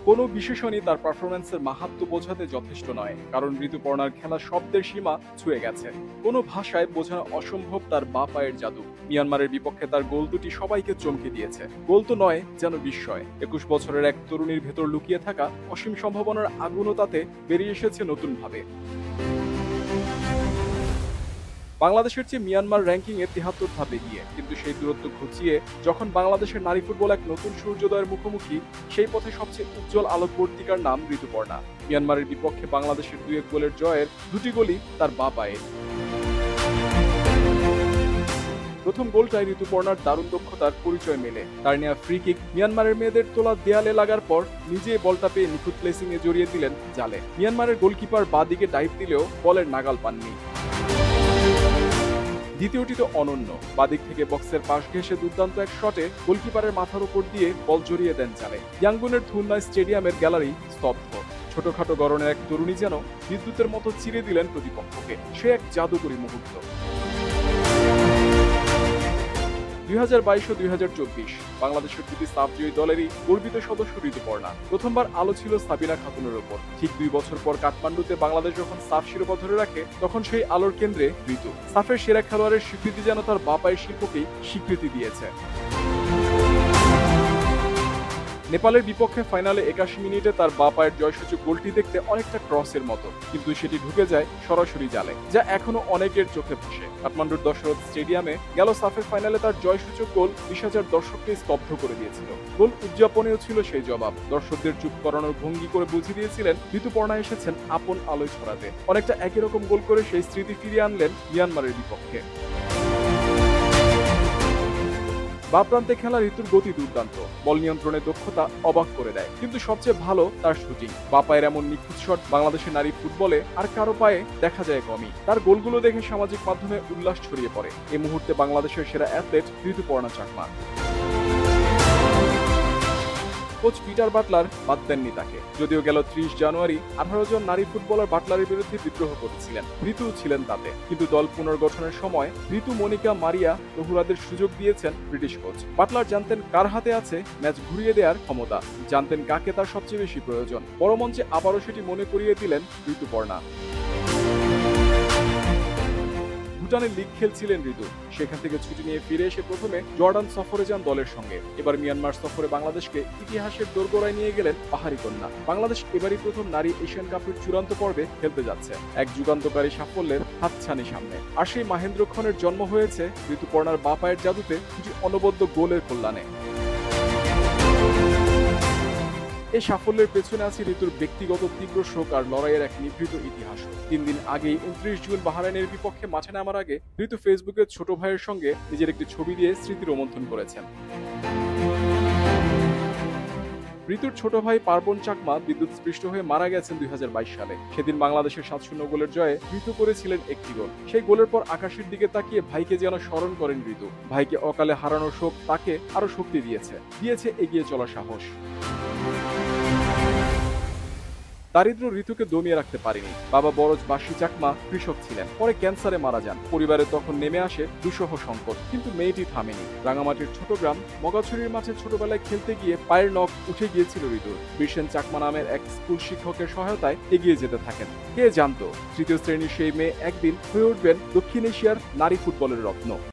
কোনো বিশেষণই তার পারফরম্যান্সের মাহাত্ম্য বোঝাতে যথেষ্ট নয়, কারণ ঋতুপর্ণার খেলা শব্দের সীমা ছুঁয়ে গেছে। কোনো ভাষায় বোঝানো অসম্ভব তার বা পায়ের জাদু। মিয়ানমারের বিপক্ষে তার গোল দুটি সবাইকে চমকে দিয়েছে। গোল তো নয়, যেন বিস্ময়। ২১ বছরের এক তরুণীর ভেতর লুকিয়ে থাকা অসীম সম্ভাবনার আগুনও তাতে বেরিয়ে এসেছে নতুনভাবে। বাংলাদেশের চেয়ে মিয়ানমার র্যাঙ্কিংয়ে ৭৩ ধাপ এগিয়ে, কিন্তু সেই দূরত্ব ঘুচিয়ে যখন বাংলাদেশের নারী ফুটবল এক নতুন সূর্যোদয়ের মুখোমুখি, সেই পথে সবচেয়ে উজ্জ্বল আলোকবর্তিকার নাম ঋতুপর্ণা। মিয়ানমারের বিপক্ষে বাংলাদেশের ২-১ গোলের জয়ের দুটি গোলই তার বা পায়ে। প্রথম গোলটায় ঋতুপর্ণার দারুণ দক্ষতার পরিচয় মেলে। তার নেওয়া ফ্রি কিক মিয়ানমারের মেয়েদের তোলা দেয়ালে লাগার পর নিজে বলটা পেয়ে নিখুঁত প্লেসিং এ জড়িয়ে দিলেন জালে। মিয়ানমারের গোলকিপার বাঁদিকে ডাইভ দিলেও বলের নাগাল পাননি। দ্বিতীয়টি তো অনন্য। বাদিক থেকে বক্সের পাশ ঘেঁষে দুর্দান্ত এক শটে গোলকিপারের মাথার উপর দিয়ে বল জড়িয়ে দেন জালে। ইয়াঙ্গুনের ধুননা স্টেডিয়ামের গ্যালারি স্তব্ধ। ছোটখাটো গড়নের এক তরুণী যেন বিদ্যুতের মতো চিরে দিলেন প্রতিপক্ষকে। সে এক জাদুকরী মুহূর্ত। ২০২২ ও ২০২৪ বাংলাদেশের দুটি সাফ জয়ী দলেরই গর্বিত সদস্য ঋতুপর্ণা। প্রথমবার আলো ছিল সাবিনা খাতুনের ওপর। ঠিক ২ বছর পর কাঠমান্ডুতে বাংলাদেশ যখন সাফ শিরোপা ধরে রাখে, তখন সেই আলোর কেন্দ্রে ঋতু। সাফের সেরা খেলোয়াড়ের স্বীকৃতি যেন তার বা পায়ের শিল্পকেই স্বীকৃতি দিয়েছে। নেপালের বিপক্ষে ফাইনালে ৮১ মিনিটে তার বা পায়ের জয়সূচক গোলটি দেখতে অনেকটা ক্রসের মতো, কিন্তু সেটি ঢুকে যায় সরাসরি জালে, যা এখনো অনেকের চোখে ভাসে। কাঠমান্ডুর দশরথ স্টেডিয়ামে গেল সাফের ফাইনালে তার জয়সূচক গোল ২০,০০০ দর্শককে স্তব্ধ করে দিয়েছিল। গোল উদযাপনেও ছিল সেই জবাব। দর্শকদের চুপ করানোর ভঙ্গি করে বুঝিয়ে দিয়েছিলেন ঋতুপর্ণা এসেছেন আপন আলোয় ছড়াতে। অনেকটা একই রকম গোল করে সেই স্মৃতি ফিরিয়ে আনলেন মিয়ানমারের বিপক্ষে। বা প্রান্তে খেলা ঋতুর গতি দুর্দান্ত। বল নিয়ন্ত্রণের দক্ষতা অবাক করে দেয়, কিন্তু সবচেয়ে ভালো তার শুটিং। বা পায়ের এমন নিখুঁত শট বাংলাদেশের নারী ফুটবলে আর কারো পায়ে দেখা যায় কমই। তার গোলগুলো দেখে সামাজিক মাধ্যমে উল্লাস ছড়িয়ে পড়ে। এই মুহূর্তে বাংলাদেশের সেরা athlete Rituparna Chakma. Coach Peter Butler বাদ দেননি তাকে। যদিও গেল ৩০ জানুয়ারি ১৮ জন নারী ফুটবলার বাটলারের বিরুদ্ধে বিদ্রোহ করেছিলেন, ঋতু ছিলেন তাতে। কিন্তু দল পুনর্গঠনের সময় ঋতু, মনিকা, মারিয়া, তহুরাদের সুযোগ দিয়েছেন ব্রিটিশ কোচ। বাটলার জানতেন কার হাতে আছে ম্যাচ ঘুরিয়ে দেওয়ার ক্ষমতা, জানতেন কাকে তার সবচেয়ে বেশি প্রয়োজন। বড় মঞ্চে আবারও সেটি মনে করিয়ে দিলেন ঋতুপর্ণা। ভুটানে লিগ খেলছিলেন ঋতু। সেখান থেকে ছুটি নিয়ে ফিরে এসে প্রথমে জর্ডান সফরে যান দলের সঙ্গে। এবার মিয়ানমার সফরে বাংলাদেশকে ইতিহাসের দোরগোড়ায় নিয়ে গেলেন পাহাড়ি কন্যা। বাংলাদেশ এবারই প্রথম নারী এশিয়ান কাপের চূড়ান্ত পর্বে খেলতে যাচ্ছে, এক যুগান্তকারী সাফল্যের হাতছানি সামনে। আর সেই মাহেন্দ্রক্ষণের জন্ম হয়েছে ঋতুপর্ণার বা পায়ের জাদুতে কিছু অনবদ্য গোলের কল্যাণে। এই সাফল্যের পেছনে আছে ঋতুর ব্যক্তিগত তীব্র শোক আর লড়াইয়ের এক নিভৃত ইতিহাস। ৩ দিন আগেই ২৯ জুন বাহরাইনের বিপক্ষে মাঠে নামার আগে ঋতু ফেসবুকে ছোট ভাইয়ের সঙ্গে নিজের একটি ছবি দিয়ে স্মৃতি রোমন্থন করেছেন। ঋতুর ছোট ভাই পার্বণ চাকমা বিদ্যুৎস্পৃষ্ট হয়ে মারা গেছেন ২০২২ সালে। সেদিন বাংলাদেশের ৭-০ গোলের জয়ে ঋতু করেছিলেন একটি গোল। সেই গোলের পর আকাশের দিকে তাকিয়ে ভাইকে যেন স্মরণ করেন ঋতু। ভাইকে অকালে হারানোর শোক তাকে আরো শক্তি দিয়েছে এগিয়ে চলার সাহস। দারিদ্র ঋতুকে দমিয়ে রাখতে পারেনি। বাবা বরজ বাসি চাকমা কৃষক ছিলেন, পরে ক্যান্সারে মারা যান। পরিবারে তখন নেমে আসে দুঃসহ সংকট, কিন্তু মেয়েটি থামেনি। রাঙামাটির ছোট গ্রাম মগাছড়ির মাঠে ছোটবেলায় খেলতে গিয়ে পায়ের নখ উঠে গিয়েছিল ঋতুর। বীরসেন চাকমা নামের এক স্কুল শিক্ষকের সহায়তায় এগিয়ে যেতে থাকেন। কে জানতো তৃতীয় শ্রেণীর সেই মেয়ে একদিন হয়ে উঠবেন দক্ষিণ এশিয়ার নারী ফুটবলের রত্ন।